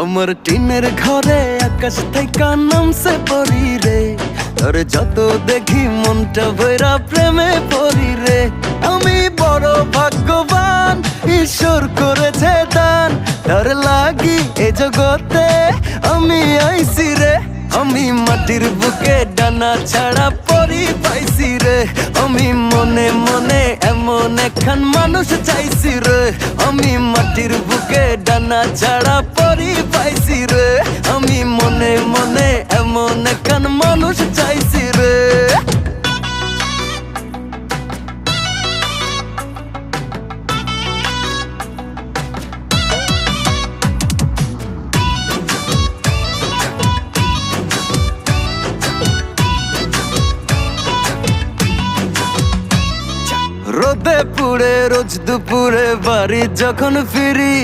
আমার টিনের ঘরে আকাশ থেকে নামছে পরি রে, তোর যত দেখি মনটা ভৈরা প্রেমে পড়ি রে। আমি বড় ভাগ্যবান, ঈশ্বর করেছে দান, তার লাগি এ জগতে আমি আইছি রে। আমি মাটির বুকে ডানা ছাড়া পরি পাইছি রে, আমি মনে মনে এমন একখান মানুষ চাইছি রে। আমি মাটির বুকে ডানা ছাড়া পরি পাইছি রে, আমি মনে মনে এমন একখান মানুষ চাইছি রে। রোদে পুড়ে রোজ দুপুরে বাড়ি যখন ফিরি,